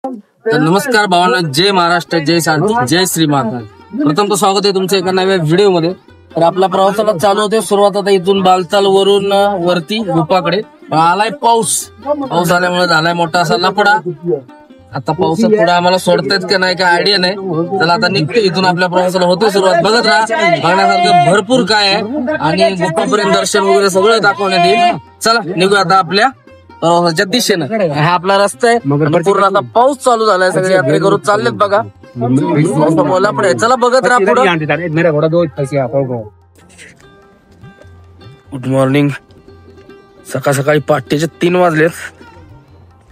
तर नमस्कार भावांना, जय महाराष्ट्र, जय शांती, जय श्री महाकाल. प्रथम तर स्वागत आहे तुमचं एका नव्या व्हिडिओ मध्ये. तर आपला प्रवासाला चालू होते सुरुवात आता इथून बालताल वरून वरती गुफाकडे. आलाय पाऊस आल्यामुळे झालाय मोठा असा लफडा. आता पाऊस पुढे आम्हाला सोडतायत का नाही काय आयडिया नाही. चला आता निघतो इथून, आपल्या प्रवासाला होते सुरुवात. बघत राहा, बघण्यासारखं भरपूर काय आहे आणि गुफापर्यंत दर्शन वगैरे सगळं दाखवण्यात येईल. चला निघू आता आपल्या प्रवासाच्या दिशेनं. हा आपला रस्ता आहे. पूर्ण आता पाऊस चालू झालाय, सगळे यात्रेकरू चाललेत बघा. चला बघत राहा पुढे. Good morning. सकाळी पहाटेचे 3 वाजलेत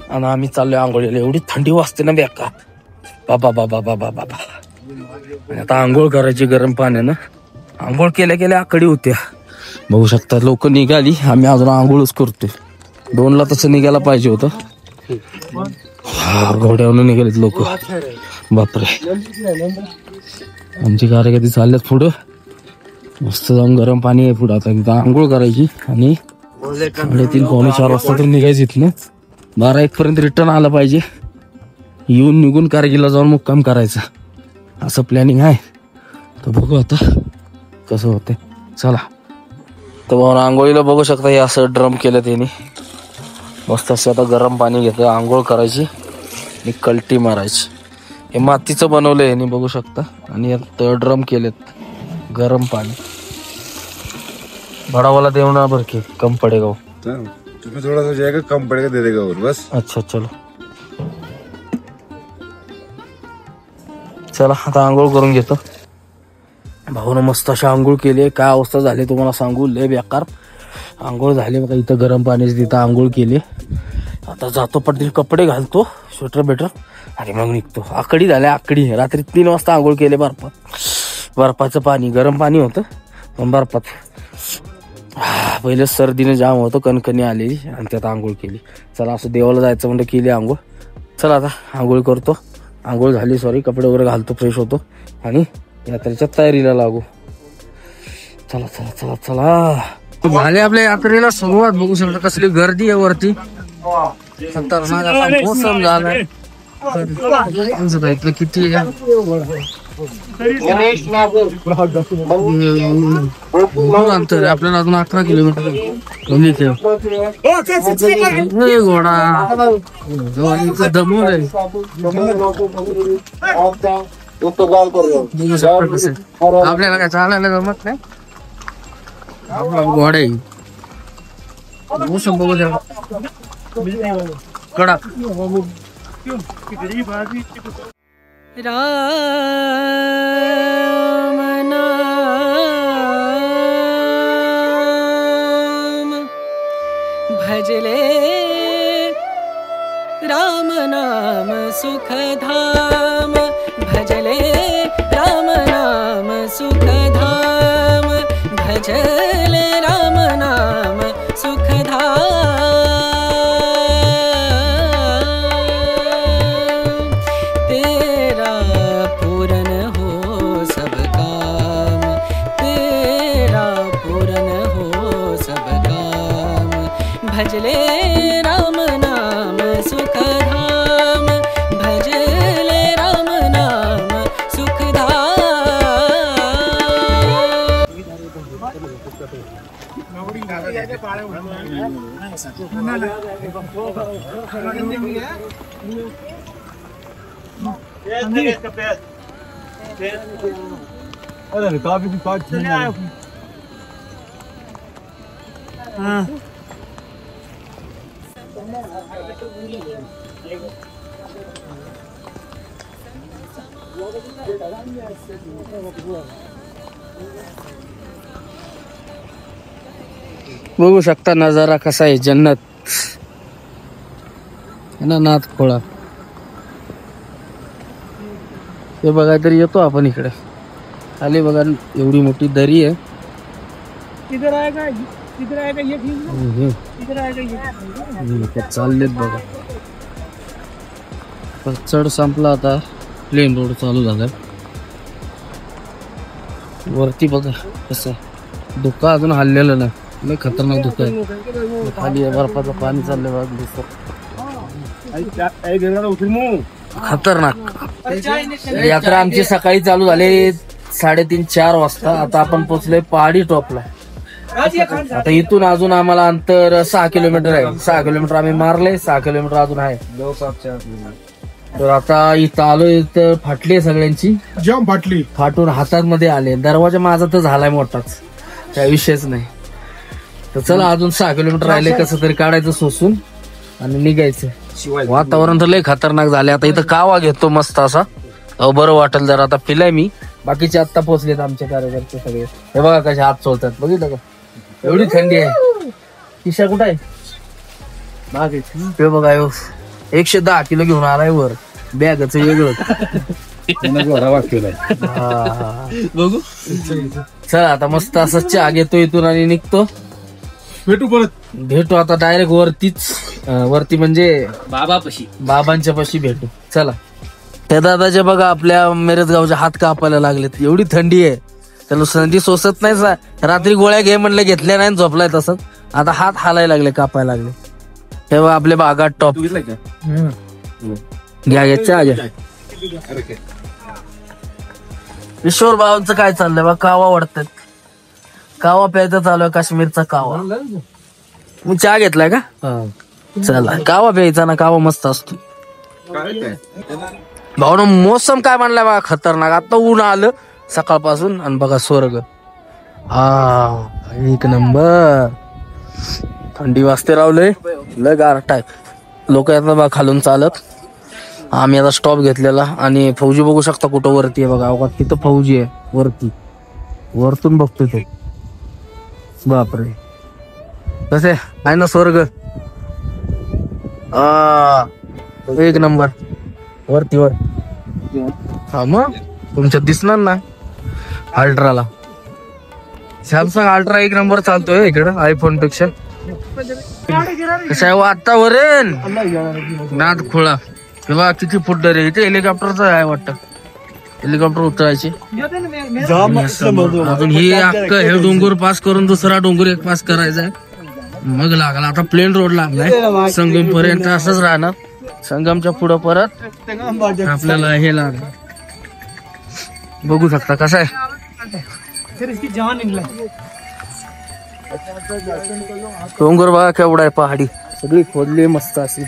आणि आम्ही चाललोय आंघोळीला. एवढी थंडी वाजते ना बेकार, बाबा बाबा बाबा बाबा. आणि आता आंघोळ करायची गरम पाण्यानं. आंघोळ केल्या आकडी होत्या, बघू शकता. लोक निघाली, आम्ही अजून आंघोळच करतोय. 2ला तसं निघायला पाहिजे होतं. घोड्यावरून निघालेत लोक, बापरे. आमची कार्यकर्ते चालल्यात पुढं. मस्त जाऊन गरम पाणी आहे पुढं. आता एकदा आंघोळ करायची आणि 3:45-4 वाजता तर निघायचं इथनं. 12-1 पर्यंत रिटर्न आलं पाहिजे. येऊन निघून कारगिलला जाऊन मुक्काम करायचा, असं प्लॅनिंग आहे. तर बघू आता कसं होतंय. चला. तर भाऊ आंघोळीला बघू शकता, हे असं ड्रम केलं त्यांनी. मस्त असं आता गरम पाणी घेतं, आंघोळ करायची आणि कलटी मारायची. हे मातीचं बनवलंय यांनी, बघू शकता. आणि यात ड्रम केलेत गरम पाणी. बड़ा वाला देवना भर के कम पड़ेगा. तुम्हें थोड़ा सा जाएगा, कम पड़ेगा, दे देगा और बस. अच्छा चलो, चला आता आंघोळ करून घेतो. भाऊनं मस्त अशी आंघोळ केली. काय अवस्था झाली तुम्हाला सांगू, लय बेकार. आंघोळ झाली बघा, इथं गरम पाण्याची तिथं आंघोळ केली. आता जातो पटदिशी कपडे घालतो, स्वेटर बेटर, आणि मग निघतो. आकडी झाल्या आकडी. रात्री 3 वाजता आंघोळ केले बर्फाचं पाणी. गरम पाणी होतं पण बर्फात. पहिले सर्दीने जाम होतं, कणकणी आलेली आणि त्यात आंघोळ केली. चला असं देवाला जायचं म्हणजे केली आंघोळ. चला आता आंघोळ करतो. आंघोळ झाली, कपडे वगैरे घालतो, फ्रेश होतो आणि यात्रेच्या तयारीला लागू. चला चला चला चला. झाले आपल्या यात्रेला सुरुवात. बघू शकता कसली गर्दी आहे वरती. खतरनाक मोसम झालाय. इथलं किती अंतर आहे आपल्याला, अजून 11 किलोमीटर घोडा दमून आहे. आपल्याला काय चालायला जमत नाही. घोडा आहे. मोसम बघू द्या कडा. राम भजले राम नाम सुखधाम. भजले राम नाम सुखधाम. भजले राम नाम सुखधाम. तेरा पूरन हो सब काम. तेरा पूरन हो सब काम. भजले राम नाम सुखधाम. भजले राम नाम सुखधाम. बघू शकता नजारा कसा आहे, जन्नत ना. नाथ खोळा ते बघा तरी येतो आपण इकडे. खाली बघा एवढी मोठी दरी आहे. चाललेत बघा. चढ संपला, आता प्लेन रोड चालू झालाय. वरती बघा कसं धुका अजून हल्लेलं नाही. लय खतरनाक धुका आहे. खाली बर्फाचं पाणी चाललंय बघा. खतरनाक यात्रा आमची सकाळी चालू झाली 3:30-4 वाजता. आता आपण पोहोचलोय पहाडी टॉपला. आता इथून अजून आम्हाला अंतर 6 किलोमीटर आहे. 6 किलोमीटर आम्ही मारले, 6 किलोमीटर अजून आहे. तर आता इथं आलोय तर फाटली सगळ्यांची, जाम फाटली, फाटून हातांमध्ये आले. दरवाजा माझा तर झालाय मोठाच, काही विषयच नाही. तर चला अजून 6 किलोमीटर राहिले, कसं तरी काढायचं सोसून आणि निघायचं. वातावरण तर लय खतरनाक झाले. आता इथं कावा घेतो मस्त असा, बरं वाटेल जरा. आता पिलाय मी, बाकीचे आता पोहोचलेत आमचे कार्यकर्ते सगळे. हे बघा कसे हात सोडतात, बघितलं का? एवढी थंडी आहे. किशा कुठं आहे? हे बघा 110 किलो घेऊन आलाय वर. बॅगच वेगळं. बघू. चला आता मस्त असं चहा घेतो इथून आणि निघतो. भेटू आता डायरेक्ट वरती म्हणजे बाबांच्या पाशी भेटू. चला. त्या दादाच्या बघा आपल्या मिरज गावचे हात कापायला लागलेत. एवढी थंडी आहे, त्याला थंडी सोसत नाही. रात्री गोळ्या घे म्हणलं, घेतल्या नाही, झोपलाय तसंच. आता हात हालायला लागले, कापायला लागले. तेव्हा आपले बागात टॉप घ्या चहा घ्या. किशोर बाबांचं काय चाललंय बा? कावा वाढतात, कावा प्यायचा चालू आहे, काश्मीरचा कावा. मग चहा घेतलाय का? चला कावा प्यायचा ना, कावा मस्त असतो. भाऊ मोसम काय म्हणलाय बघा, खतरनाक. आता ऊन आलं सकाळपासून आणि बघा स्वर्ग. एक नंबर. थंडी वाजते रावले, लय गारठ आहे. लोक येतात बघा खालून चालत. आम्ही आता स्टॉप घेतलेला आणि फौजी बघू शकता कुठं वरती आहे बघा. अवघात तिथं फौजी आहे वरती, वरतून बघतोय तो. बापरे कसे आहे ना स्वर्ग. एक नंबर वरती वर. हा मग तुमच्यात दिसणार ना अल्ट्राला. सॅमसंग अल्ट्रा एक नंबर चालतोय इकडं आयफोन पेक्षा. कसं आहे वातावरण, नाद खोळा. तेव्हा किती फुट रे इथे. हेलिकॉप्टरचं आहे वाटतं, हेलिकॉप्टर उतरायचे. अजून ही अख्खं हे डोंगर पास करून दुसरा डोंगर एक पास करायचा आहे, मग लागला. आता प्लेन रोड लागलाय संगम पर्यंत, असंच राहणार. संगमच्या पुढं परत आपल्याला हे लागणार. बघू शकता कसं आहे. डोंगर बघा केवढा आहे, पहाडी सगळी खोदली मस्त अशी.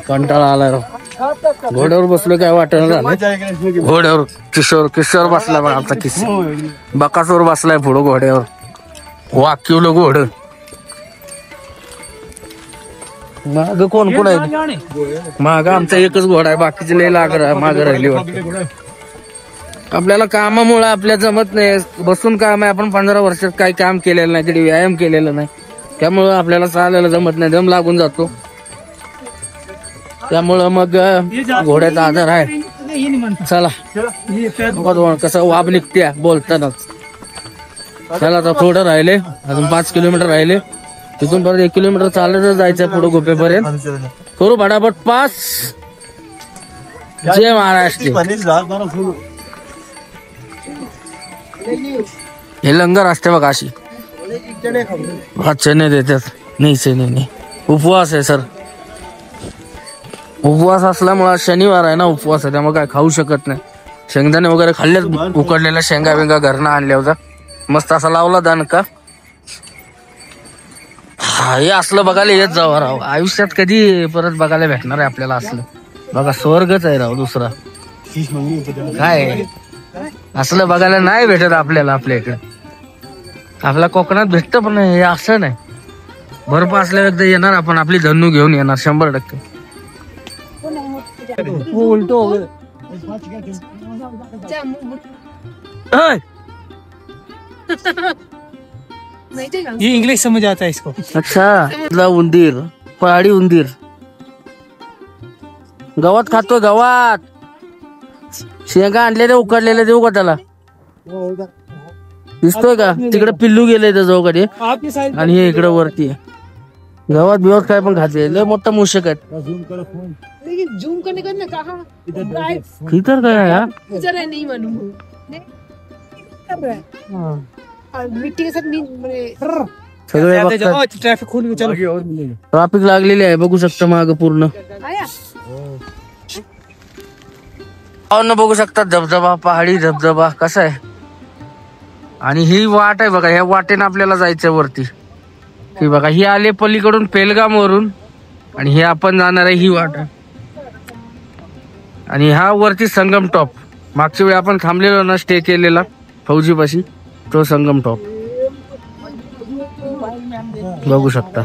कंटाळा आला राव. घोड्यावर बसलो काय वाटत झालं. घोड्यावर किशोर बसला बघा आमचा किशोर. बकासूर बसलाय पुढं घोड्यावर. वाकिवलं घोड. माग कोण कोण आहे? माग आमचा एकच घोडा आहे, बाकीचे लय माग राहिली वाटतं. आपल्याला कामामुळे आपल्या जमत नाही, बसून काम आहे. आपण 15 वर्षात काही काम केलेलं नाही, कधी व्यायाम केलेला नाही, त्यामुळं आपल्याला चालायला जमत नाही, दम लागून जातो. त्यामुळं मग घोड्याचा आधार आहे. चला कसं वाब निघते बोलतानाच. चला आता थोडं राहिले, अजून 5 किलोमीटर राहिले. तिथून परत 1 किलोमीटर चालतच जायचं पुढे गोपेपर्यंत. करू फटाफट पास. जय महाराष्ट्र. हे लंगर असते बघा अशी. चणे देतात. नाही उपवास आहे सर. उपवास असल्यामुळे शनिवार आहे ना, उपवास आहे, त्यामुळे काय खाऊ शकत नाही. शेंगदाणे वगैरे खाल्ले, उकडलेल्या शेंगा बिंगा घरनं आणल्या होत्या. मस्त असा लावला दानका. हे असलं बघायला येत जावं राव. आयुष्यात कधी परत बघायला भेटणार आहे आपल्याला असलं. बघा स्वर्गच आहे राव दुसरा काय. असलं बघायला नाही भेटत आपल्याला आपल्या इकडे. आपल्या कोकणात भेटत पण हे असं नाही. बर्फ असल्या एकदा येणार आपण, आपली धन्नू घेऊन येणार 100%. ये इंग्लिश समझ आता है इसको. अच्छा उंदीर, पहाडी उंदीर गवत खातो. गवत शेंगा आणलेले उकडलेले देऊ का त्याला? दिसतोय का तिकडे पिल्लू गेले त्याजवळ कडे, आणि हे इकडे वरती आहे. गवत बिवत काय पण खाते. लय मोठा मूषक आहे. जूम करने का ना कहा किधर गया यार? इधर है नहीं मालूम कर रहा है. मिट्टी के साथ सगळे ट्रॅफिक खून. ट्रॅफिक लागलेली आहे बघू शकता माग पूर्ण. आया भावांनो बघू शकता धबधबा, पहाडी धबधबा कसा आहे. आणि ही वाट आहे बघा, ह्या वाटेने आपल्याला जायचंय वरती. ही बघा, ही आले पलीकडून पेलगाम वरून आणि हे आपण जाणार आहे ही वाट आहे. आणि हा वरती संगम टॉप. मागच्या वेळी आपण थांबलेलो ना, स्टे केलेला फौजीपाशी, तो संगम टॉप बघू शकता.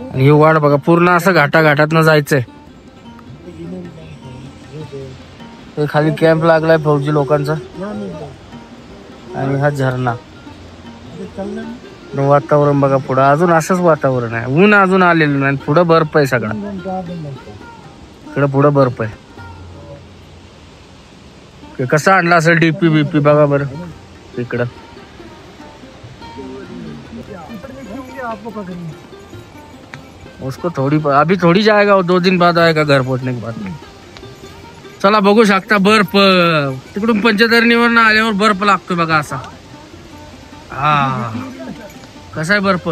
आणि ही वाट बघा, पूर्ण असं घाटाघाटातनं जायचंय. हे खाली कॅम्प लागलाय फौजी लोकांचा. आणि हा झरणा. वातावरण बघा पुढं अजून असंच वातावरण आहे. ऊन अजून आलेलं नाही, पुढं बर्फ आहे सगळा. इकडं पुढं बर्फ आहे. कसं आणला असेल डीपी बीपी बघा बरं इकडं. उसको थोड़ी अभी थोड़ी जाएगा, 2 दिन बाद आएगा घर पहुंचने के बाद. चला बघू शकता बर्फ. तिकडून पंचधरणीवर आल्यावर बर्फ लागतोय बघा असा. हा कसा आहे बर्फ.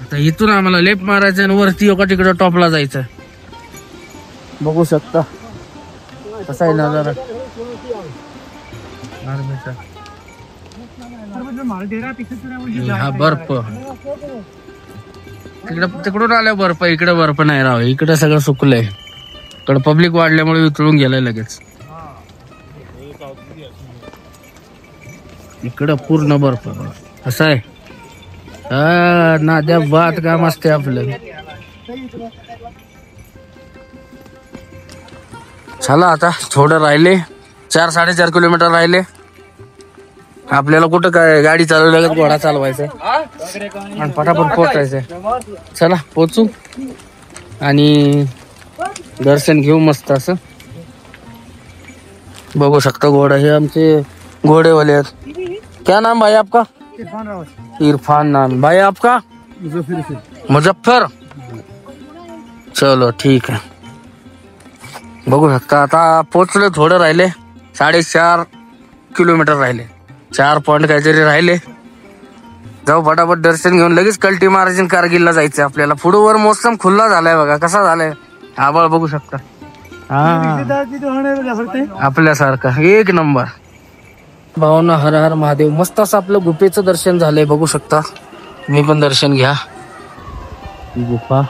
आता इथून आम्हाला लेप मारायचं आणि वरती एका तिकडं टॉपला जायचं. बघू शकता कसा आहे नजारा. हा बर्फ तिकडून आल्या बर्फ. इकडे बर्फ नाही राव, इकडे सगळं सुकलंय. इकडे पब्लिक वाढल्यामुळे वितळून गेलाय लगेच. इकडं पूर्ण बर्फ असं आहे. नाद्या बात काम असते आपलं. चला आता थोडं राहिले, 4-4.5 किलोमीटर राहिले आपल्याला. कुठं काय गाडी चालवल्या लागत, घोडा चालवायचा आणि पटापट पोचायचंय. चला पोचू आणि दर्शन घेऊ मस्त असं. बघू शकता घोडा, हे आमचे घोडेवाले आहेत. क्या नाम भाई आपका. इरफान नाम. भाई आपका मुजफ्फर. चलो ठीक आहे. बघू शकता आता पोचलो. थोडं राहिले, 4.5 किलोमीटर राहिले. 4 पॉइंट काहीतरी राहिले. जाऊ फटाफट दर्शन घेऊन लगेच कल्टी मारायची. कारगिलला जायचं आपल्याला. पुढं वर मोसम खुल्ला झालाय बघा कसा झालाय. आभाळ बघू शकता. हा आपल्यासारखा एक नंबर. भावना हर हर महादेव. मस्त असं आपलं गुफेचं दर्शन झालंय बघू शकता. मी पण दर्शन घ्या. गुफा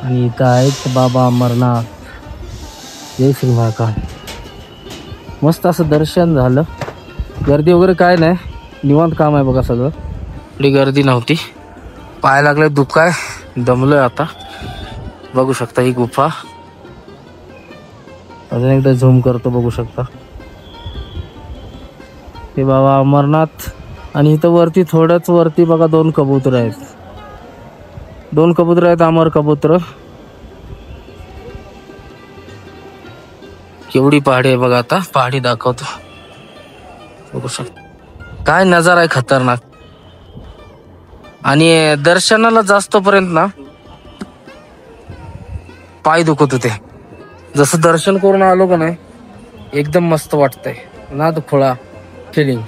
आणि इथं आहेत बाबा अमरनाथ. जय श्री महाकाल. मस्त असं दर्शन झालं. गर्दी वगैरे काय नाही, निवांत काम आहे बघा सगळं. एवढी गर्दी नव्हती. पाय लागले दुखाय, दमलोय आता. बघू शकता ही गुफा. अजून एकदा झूम करतो बघू शकता. हे बाबा अमरनाथ. आणि इथं वरती थोडंच वरती बघा 2 कबूतर आहेत. 2 कबूतर आहेत, अमर कबूतर. केवढी पहाडी आहे बघा. आता पहाडी दाखवतो बघू शकता. काय नजारा आहे खतरनाक. आणि दर्शनाला जास्त पर्यंत ना पाय दुखत होते. जसं दर्शन करून आलो का नाही, एकदम मस्त वाटतंय. ना दुखळा फिलिंग.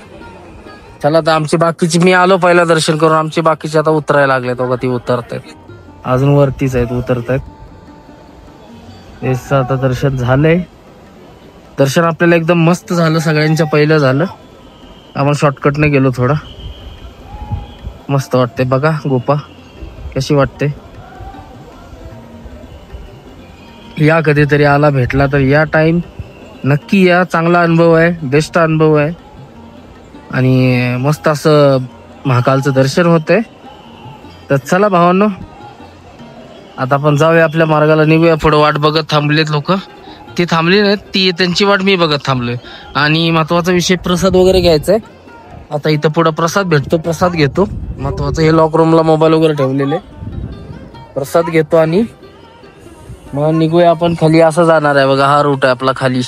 चला आता आमची बाकीची, मी आलो पहिला दर्शन करून, आमची बाकीची आता उतरायला लागलेत बघा. ती उतरतायत अजून वरतीच आहेत, उतरतायत. तेच आता दर्शन झालंय. दर्शन आपल्याला एकदम मस्त झालं. सगळ्यांच्या पहिलं झालं. आपण शॉर्टकटने गेलो थोडा. मस्त वाटते बघा गुफा कशी वाटते. या कधीतरी आला भेटला तर या टाइम नक्की या. चांगला अनुभव आहे, बेस्ट अनुभव आहे. आणि मस्त असं महाकालचं दर्शन होतंय. तर चला भावांनो आता आपण जाऊया आपल्या मार्गाला, निघूया पुढे. वाट बघत थांबलेत लोक. ती थांबली नाहीत, ती त्यांची वाट मी बघत थांबलोय. आणि महत्वाचा विषय प्रसाद वगैरे घ्यायचा आहे. आता इथं पुढं प्रसाद भेटतो, प्रसाद घेतो. महत्वाचं हे लॉक रूमला मोबाईल वगैरे ठेवलेले. प्रसाद घेतो आणि मग निघूया आपण खाली. असं जाणार आहे बघा. हा रूट आहे आपला खाली.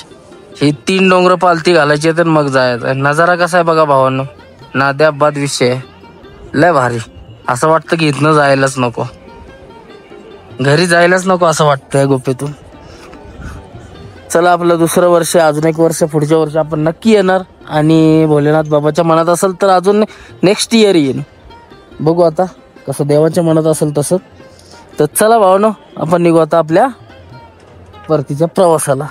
ही 3 डोंगर पालती घालायची तर मग जायचं. नजारा कसा आहे बघा भावांनो. नाद्याबाद विषय आहे, लय भारी. असं वाटतं की इथनं जायलाच नको, घरी जायलाच नको असं वाटतंय गुफेतून. चला आपलं 2रं वर्ष, अजून 1 वर्ष, पुढच्या वर्षी आपण नक्की येणार. आणि भोलेनाथ बाबाच्या मनात असेल तर अजून नेक्स्ट इयर येईन. बघू आता कसं देवाच्या मनात असेल तसं. तर चला भावांनो आपण निघू आता आपल्या परतीच्या प्रवासाला.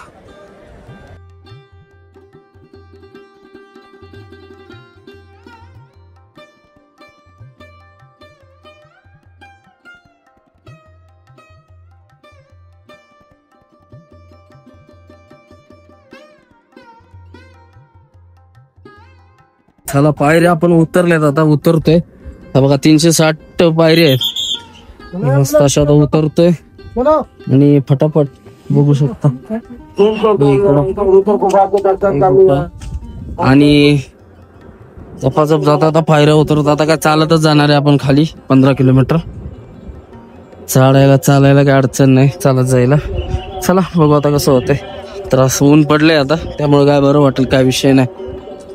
चला पायऱ्या आपण उतरल्यात, आता उतरतोय. आता बघा 360 पायऱ्या आहेत. मस्त अशा आता उतरतोय आणि फटाफट बघू शकता. आणि जपाजप जाता आता पायऱ्या उतरत. आता काय चालतच जाणार आहे आपण खाली 15 किलोमीटर. चालायला काय अडचण नाही, चालत जायला. चला बघू आता कसं होतंय. तर असं ऊन पडलंय आता, त्यामुळे काय बरं वाटेल, काय विषय नाही.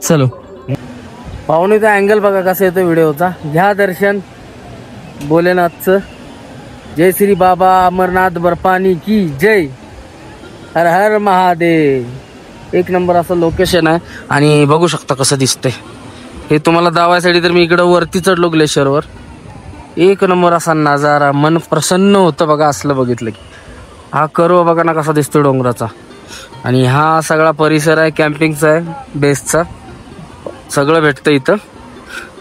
चलो पाहुणेचा अँगल बघा कसा येतो व्हिडिओचा. घ्या दर्शन भोलेनाथचं. जय श्री बाबा अमरनाथ बर्फानी की जय. हर हर महादेव. एक नंबर असं लोकेशन आहे आणि बघू शकता कसं दिसतंय. हे तुम्हाला दावायसाठी तर मी इकडं वरती चढलो ग्लेशियरवर. एक नंबर असा नजारा, मन प्रसन्न होतं बघा असलं बघितलं की. हा कर्व बघा ना कसा दिसतो डोंगराचा. आणि हा सगळा परिसर आहे कॅम्पिंगचा आहे, बेसचा. सगळं भेटतं इथं.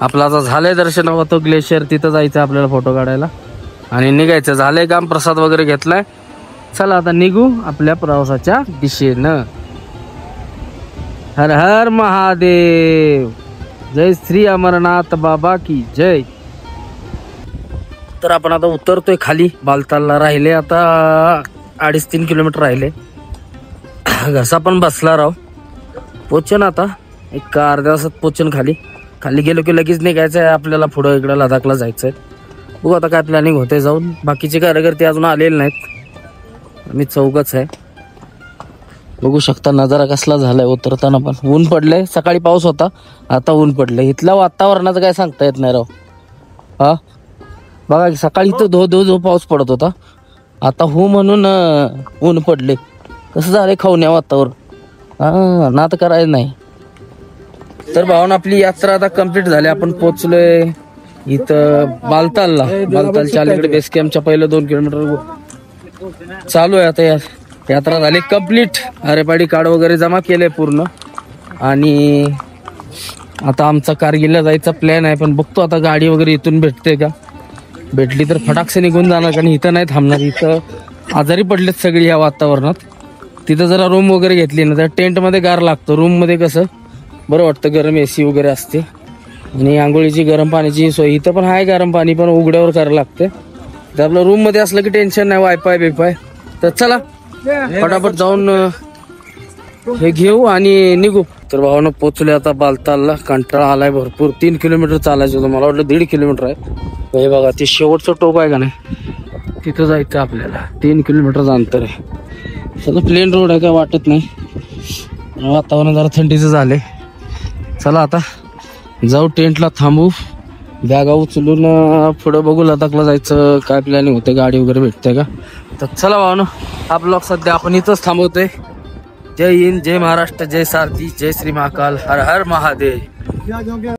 आपलं आता झालंय दर्शन होतं ग्लेशियर, तिथं जायचं आपल्याला फोटो काढायला आणि निघायचं. झालंय काम, प्रसाद वगैरे घेतलाय. चला आता निघू आपल्या प्रवासाच्या दिशेनं. हर हर महादेव. जय श्री अमरनाथ बाबा की जय. तर आपण आता उतरतोय खाली बालतालला. राहिले आता 2.5-3 किलोमीटर राहिले. घसा पण बसला राव. पोचन आता एक अर्ध्या तासात पोचन. खाली गेलो की लगेच निघायचं आहे आपल्याला. पुढं इकडं लडाखला जायचंय. बघू आता काय प्लॅनिंग होते जाऊन. बाकीचे कार्यकर्ते अजून आलेले नाहीत, मी चौघच आहे. बघू शकता नजारा कसला झालाय उतरताना. पण ऊन पडलंय. सकाळी पाऊस होता, आता ऊन पडलंय. इथल्या वातावरणाचं काय सांगता येत नाही राव. हा बघा सकाळी तर धो पाऊस पडत होता, आता हो म्हणून ऊन पडले. कसं झालंय खवण्या वातावरण. हा नात करायचं नाही. तर भावना आपली यात्रा आता कंप्लीट झाली. आपण पोहोचलोय इथं बालतालला. बालतालच्या अलीकडे बेस कॅम्पच्या पहिलं 2 किलोमीटर चालू आहे. आता यात्रा झाली कंप्लीट. अरेपाडी कार्ड वगैरे जमा केले पूर्ण. आणि आता आमचा कारगिलला जायचा प्लॅन आहे, पण बघतो आता गाडी वगैरे इथून भेटते का. भेटली तर फटाकसे निघून जाणार, कारण इथं नाही थांबणार. इथं आजारी पडलेत सगळी या वातावरणात. तिथं जरा रूम वगैरे घेतली ना तर टेंटमध्ये गार लागतं. रूममध्ये कसं बरं वाटतं, गरम AC वगैरे असते. आणि आंघोळीची गरम पाण्याची सोय इथं पण आहे. गरम पाणी पण उघड्यावर करायला लागते. तर आपलं रूममध्ये असलं की टेन्शन नाही, वायफाय बिफाय. तर चला फटाफट जाऊन हे घेऊ आणि निघू. तर भावानं पोचले आता बालतालला. कंटाळा आलाय भरपूर. 3 किलोमीटर चालायचं होतं, मला वाटलं 1.5 किलोमीटर आहे. हे बघा ते शेवटचं टोक आहे का नाही, तिथं जायचं आपल्याला. 3 किलोमीटरचं अंतर आहे. सगळं प्लेन रोड आहे, काय वाटत नाही. वातावरण जरा थंडीचं झालंय. चला आता जाऊ टेंटला थांबू. बॅगा उचलून पुढं बघू लडाखला जायचं काय प्लॅनिंग होते, गाडी वगैरे भेटते का. तर चला भावनो हा ब्लॉग सध्या आपण इथंच थांबवतोय. जय हिंद, जय महाराष्ट्र, जय सारथी, जय श्री महाकाल, हर हर महादेव.